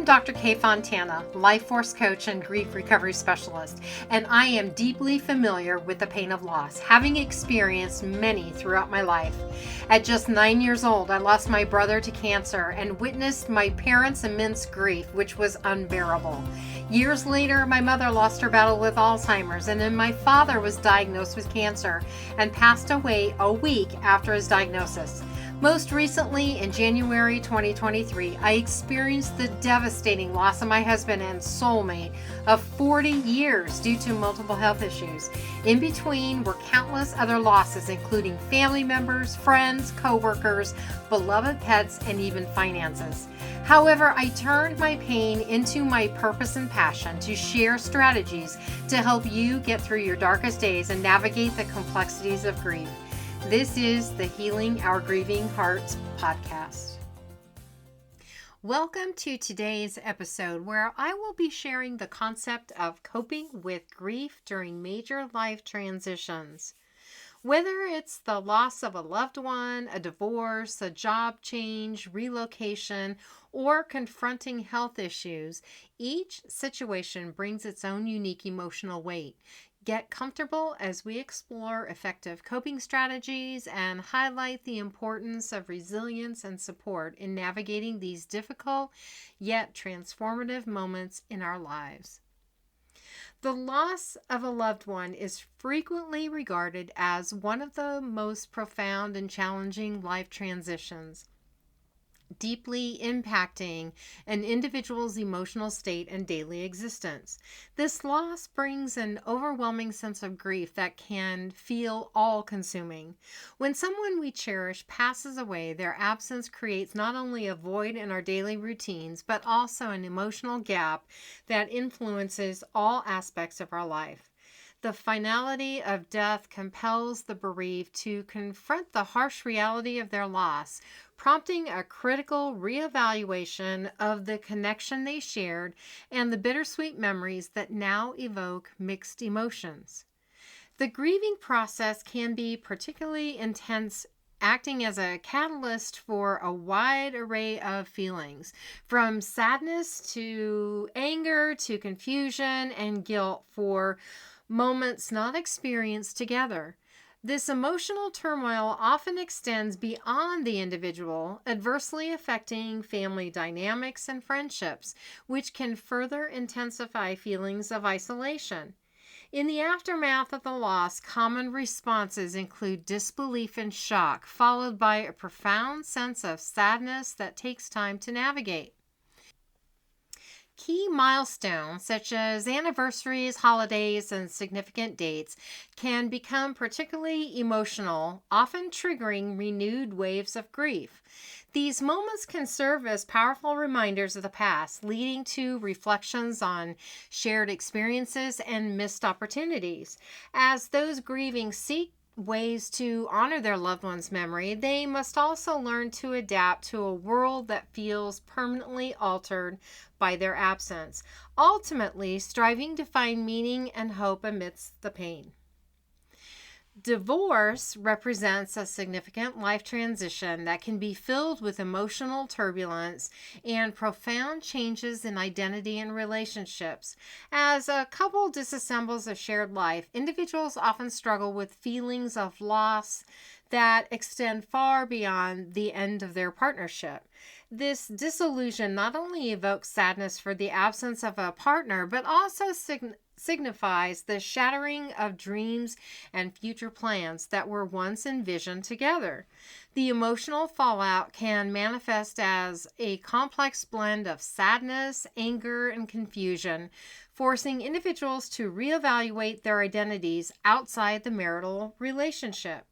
am Dr. Kay Fontana, life force coach and grief recovery specialist, and I am deeply familiar with the pain of loss, having experienced many throughout my life. At just 9 years old, I lost my brother to cancer and witnessed my parents' immense grief, which was unbearable. Years later, my mother lost her battle with Alzheimer's, and then my father was diagnosed with cancer and passed away a week after his diagnosis. Most recently, in January 2023, I experienced the devastating loss of my husband and soulmate of 40 years due to multiple health issues. In between were countless other losses, including family members, friends, co-workers, beloved pets, and even finances. However, I turned my pain into my purpose and passion to share strategies to help you get through your darkest days and navigate the complexities of grief. This is the Healing Our Grieving Hearts podcast. Welcome to today's episode, where I will be sharing the concept of coping with grief during major life transitions. Whether it's the loss of a loved one, a divorce, a job change, relocation, or confronting health issues, each situation brings its own unique emotional weight. Get comfortable as we explore effective coping strategies and highlight the importance of resilience and support in navigating these difficult yet transformative moments in our lives. The loss of a loved one is frequently regarded as one of the most profound and challenging life transitions, deeply impacting an individual's emotional state and daily existence. This loss brings an overwhelming sense of grief that can feel all-consuming. When someone we cherish passes away, their absence creates not only a void in our daily routines, but also an emotional gap that influences all aspects of our life. The finality of death compels the bereaved to confront the harsh reality of their loss, prompting a critical reevaluation of the connection they shared and the bittersweet memories that now evoke mixed emotions. The grieving process can be particularly intense, acting as a catalyst for a wide array of feelings, from sadness to anger to confusion and guilt for moments not experienced together. This emotional turmoil often extends beyond the individual, adversely affecting family dynamics and friendships, which can further intensify feelings of isolation. In the aftermath of the loss, common responses include disbelief and shock, followed by a profound sense of sadness that takes time to navigate. Key milestones such as anniversaries, holidays, and significant dates can become particularly emotional, often triggering renewed waves of grief. These moments can serve as powerful reminders of the past, leading to reflections on shared experiences and missed opportunities. As those grieving seek ways to honor their loved one's memory, they must also learn to adapt to a world that feels permanently altered by their absence, ultimately striving to find meaning and hope amidst the pain. Divorce represents a significant life transition that can be filled with emotional turbulence and profound changes in identity and relationships. As a couple disassembles a shared life, individuals often struggle with feelings of loss that extend far beyond the end of their partnership. This disillusion not only evokes sadness for the absence of a partner, but also signifies the shattering of dreams and future plans that were once envisioned together. The emotional fallout can manifest as a complex blend of sadness, anger, and confusion, forcing individuals to reevaluate their identities outside the marital relationship.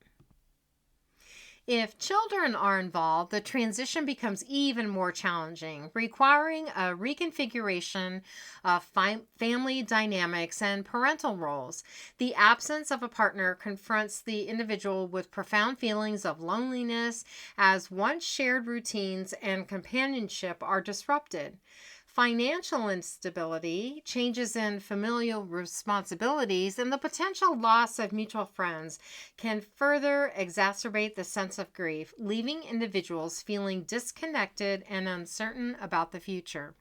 If children are involved, the transition becomes even more challenging, requiring a reconfiguration of family dynamics and parental roles. The absence of a partner confronts the individual with profound feelings of loneliness, as once shared routines and companionship are disrupted. Financial instability, changes in familial responsibilities, and the potential loss of mutual friends can further exacerbate the sense of grief, leaving individuals feeling disconnected and uncertain about the future.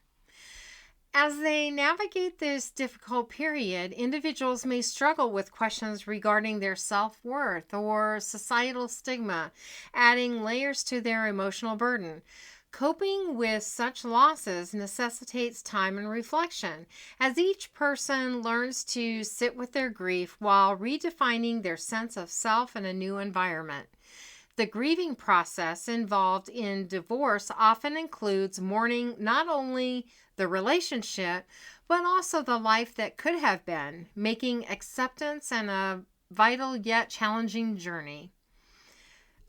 As they navigate this difficult period, individuals may struggle with questions regarding their self worth or societal stigma, adding layers to their emotional burden. Coping with such losses necessitates time and reflection, as each person learns to sit with their grief while redefining their sense of self in a new environment. The grieving process involved in divorce often includes mourning not only the relationship, but also the life that could have been, making acceptance and a vital yet challenging journey.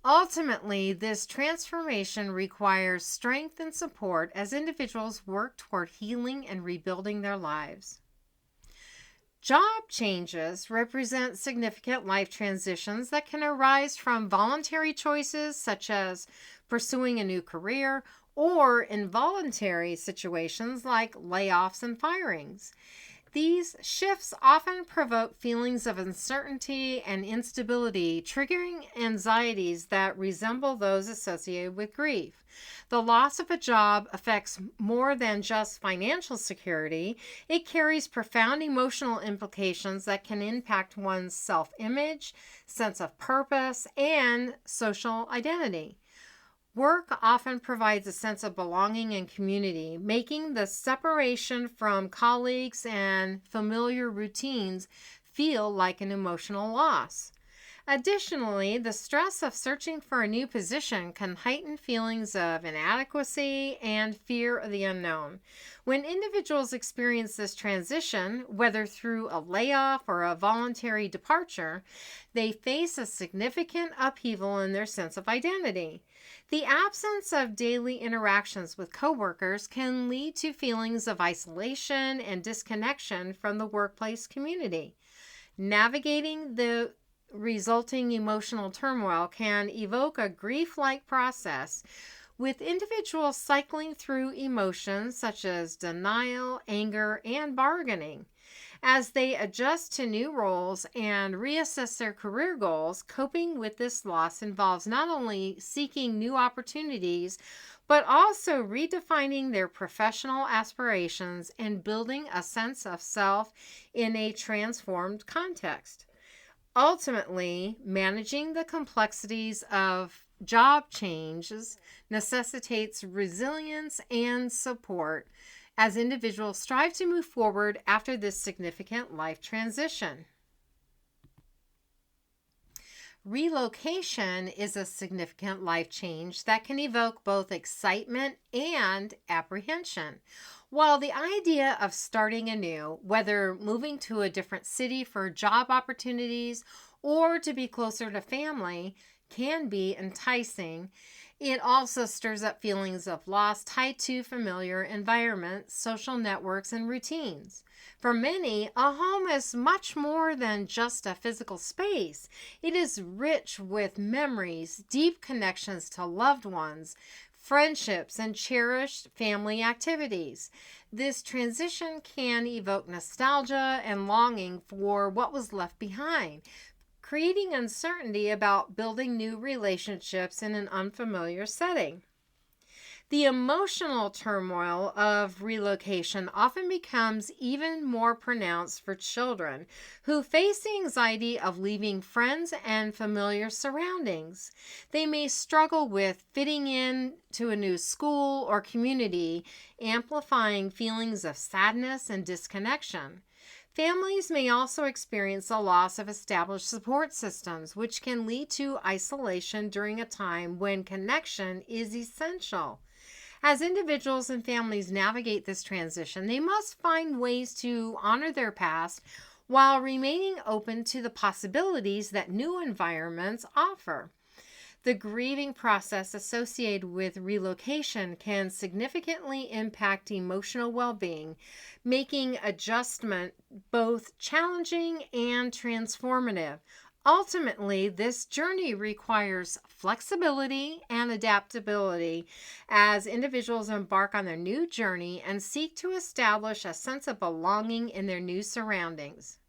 Ultimately, this transformation requires strength and support as individuals work toward healing and rebuilding their lives. Job changes represent significant life transitions that can arise from voluntary choices such as pursuing a new career or involuntary situations like layoffs and firings. These shifts often provoke feelings of uncertainty and instability, triggering anxieties that resemble those associated with grief. The loss of a job affects more than just financial security. It carries profound emotional implications that can impact one's self-image, sense of purpose, and social identity. Work often provides a sense of belonging and community, making the separation from colleagues and familiar routines feel like an emotional loss. Additionally, the stress of searching for a new position can heighten feelings of inadequacy and fear of the unknown. When individuals experience this transition, whether through a layoff or a voluntary departure, they face a significant upheaval in their sense of identity. The absence of daily interactions with coworkers can lead to feelings of isolation and disconnection from the workplace community. Navigating the resulting emotional turmoil can evoke a grief-like process, with individuals cycling through emotions such as denial, anger, and bargaining. As they adjust to new roles and reassess their career goals, coping with this loss involves not only seeking new opportunities, but also redefining their professional aspirations and building a sense of self in a transformed context. Ultimately, managing the complexities of job changes necessitates resilience and support as individuals strive to move forward after this significant life transition. Relocation is a significant life change that can evoke both excitement and apprehension. While the idea of starting anew, whether moving to a different city for job opportunities or to be closer to family, can be enticing, it also stirs up feelings of loss tied to familiar environments, social networks, and routines. For many, a home is much more than just a physical space. It is rich with memories, deep connections to loved ones, friendships, and cherished family activities. This transition can evoke nostalgia and longing for what was left behind, creating uncertainty about building new relationships in an unfamiliar setting. The emotional turmoil of relocation often becomes even more pronounced for children who face the anxiety of leaving friends and familiar surroundings. They may struggle with fitting in to a new school or community, amplifying feelings of sadness and disconnection. Families may also experience the loss of established support systems, which can lead to isolation during a time when connection is essential. As individuals and families navigate this transition, they must find ways to honor their past while remaining open to the possibilities that new environments offer. The grieving process associated with relocation can significantly impact emotional well-being, making adjustment both challenging and transformative. Ultimately, this journey requires flexibility and adaptability as individuals embark on their new journey and seek to establish a sense of belonging in their new surroundings.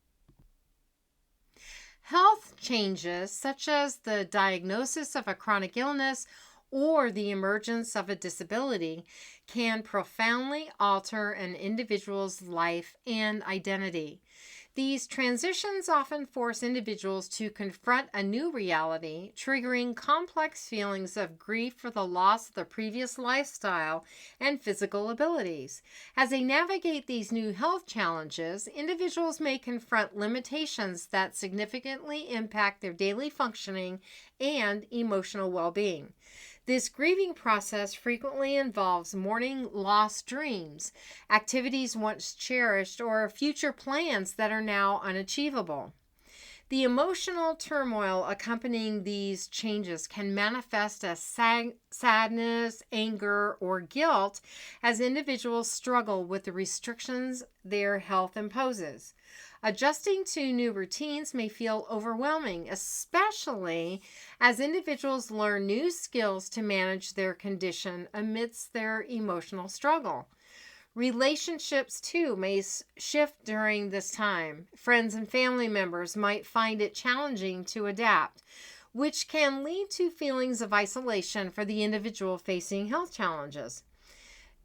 Health changes, such as the diagnosis of a chronic illness or the emergence of a disability can profoundly alter an individual's life and identity. These transitions often force individuals to confront a new reality, triggering complex feelings of grief for the loss of their previous lifestyle and physical abilities. As they navigate these new health challenges, individuals may confront limitations that significantly impact their daily functioning and emotional well-being. This grieving process frequently involves mourning lost dreams, activities once cherished, or future plans that are now unachievable. The emotional turmoil accompanying these changes can manifest as sadness, anger, or guilt as individuals struggle with the restrictions their health imposes. Adjusting to new routines may feel overwhelming, especially as individuals learn new skills to manage their condition amidst their emotional struggle. Relationships, too, may shift during this time. Friends and family members might find it challenging to adapt, which can lead to feelings of isolation for the individual facing health challenges.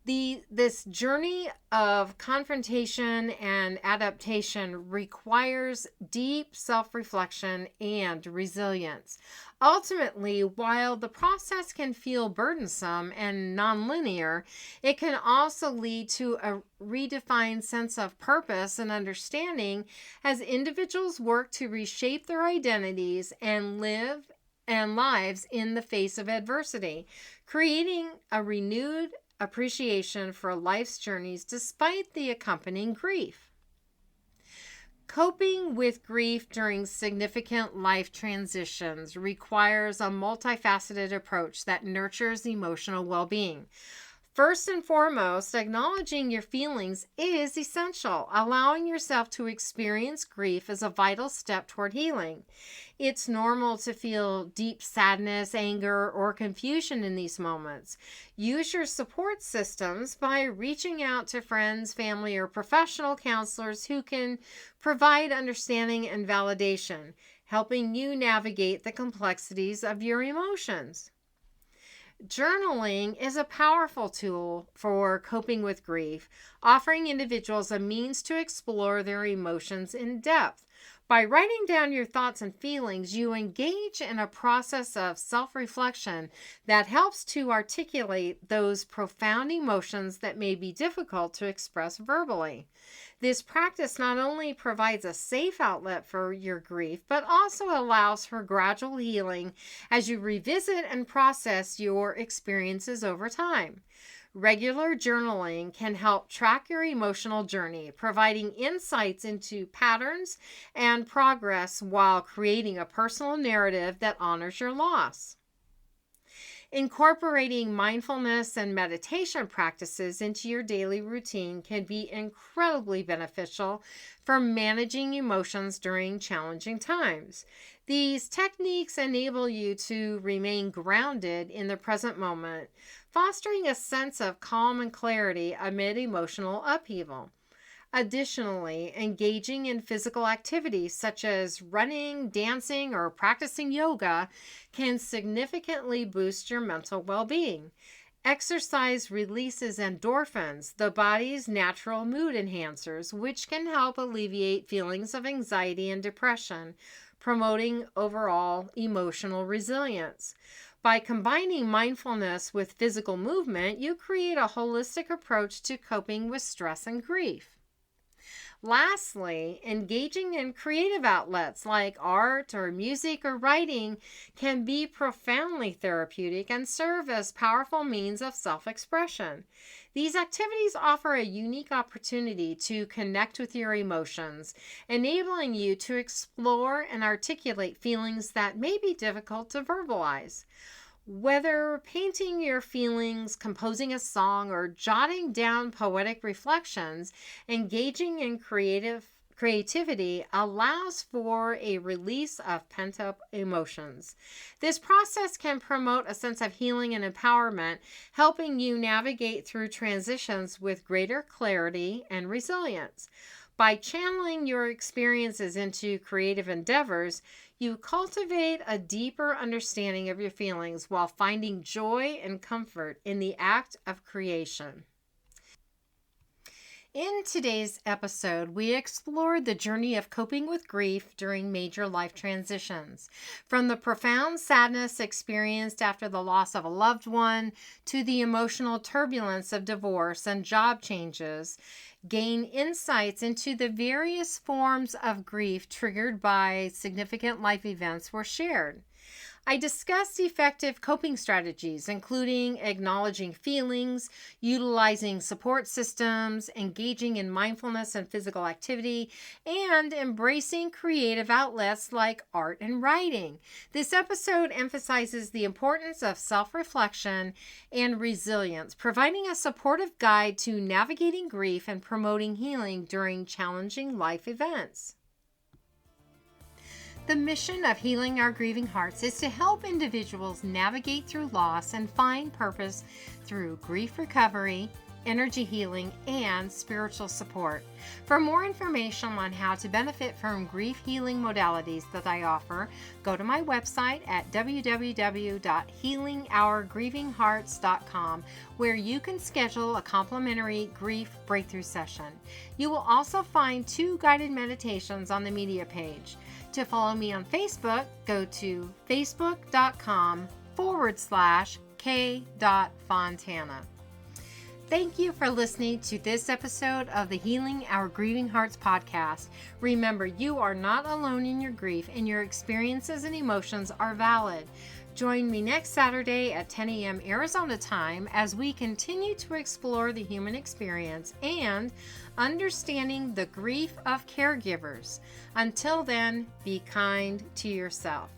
This journey of confrontation and adaptation requires deep self-reflection and resilience. Ultimately, while the process can feel burdensome and nonlinear, it can also lead to a redefined sense of purpose and understanding as individuals work to reshape their identities and lives in the face of adversity, creating a renewed appreciation for life's journeys despite the accompanying grief. Coping with grief during significant life transitions requires a multifaceted approach that nurtures emotional well-being. First and foremost, acknowledging your feelings is essential. Allowing yourself to experience grief is a vital step toward healing. It's normal to feel deep sadness, anger, or confusion in these moments. Use your support systems by reaching out to friends, family, or professional counselors who can provide understanding and validation, helping you navigate the complexities of your emotions. Journaling is a powerful tool for coping with grief, offering individuals a means to explore their emotions in depth. By writing down your thoughts and feelings, you engage in a process of self-reflection that helps to articulate those profound emotions that may be difficult to express verbally. This practice not only provides a safe outlet for your grief, but also allows for gradual healing as you revisit and process your experiences over time. Regular journaling can help track your emotional journey, providing insights into patterns and progress while creating a personal narrative that honors your loss. Incorporating mindfulness and meditation practices into your daily routine can be incredibly beneficial for managing emotions during challenging times. These techniques enable you to remain grounded in the present moment, fostering a sense of calm and clarity amid emotional upheaval. Additionally, engaging in physical activities such as running, dancing, or practicing yoga can significantly boost your mental well-being. Exercise releases endorphins, the body's natural mood enhancers, which can help alleviate feelings of anxiety and depression, promoting overall emotional resilience. By combining mindfulness with physical movement, you create a holistic approach to coping with stress and grief. Lastly, engaging in creative outlets like art or music or writing can be profoundly therapeutic and serve as powerful means of self-expression. These activities offer a unique opportunity to connect with your emotions, enabling you to explore and articulate feelings that may be difficult to verbalize. Whether painting your feelings, composing a song, or jotting down poetic reflections, engaging in creativity allows for a release of pent-up emotions. This process can promote a sense of healing and empowerment, helping you navigate through transitions with greater clarity and resilience. By channeling your experiences into creative endeavors, you cultivate a deeper understanding of your feelings while finding joy and comfort in the act of creation. In today's episode, we explored the journey of coping with grief during major life transitions. From the profound sadness experienced after the loss of a loved one to the emotional turbulence of divorce and job changes, gain insights into the various forms of grief triggered by significant life events were shared. I discussed effective coping strategies, including acknowledging feelings, utilizing support systems, engaging in mindfulness and physical activity, and embracing creative outlets like art and writing. This episode emphasizes the importance of self-reflection and resilience, providing a supportive guide to navigating grief and promoting healing during challenging life events. The mission of Healing Our Grieving Hearts is to help individuals navigate through loss and find purpose through grief recovery, energy healing, and spiritual support. For more information on how to benefit from grief healing modalities that I offer, go to my website at www.healingourgrievinghearts.com, where you can schedule a complimentary grief breakthrough session. You will also find 2 guided meditations on the media page. To follow me on Facebook, go to facebook.com/k.fontana. Thank you for listening to this episode of the Healing Our Grieving Hearts podcast. Remember, you are not alone in your grief, and your experiences and emotions are valid. Join me next Saturday at 10 a.m. Arizona time as we continue to explore the human experience and understanding the grief of caregivers. Until then, be kind to yourself.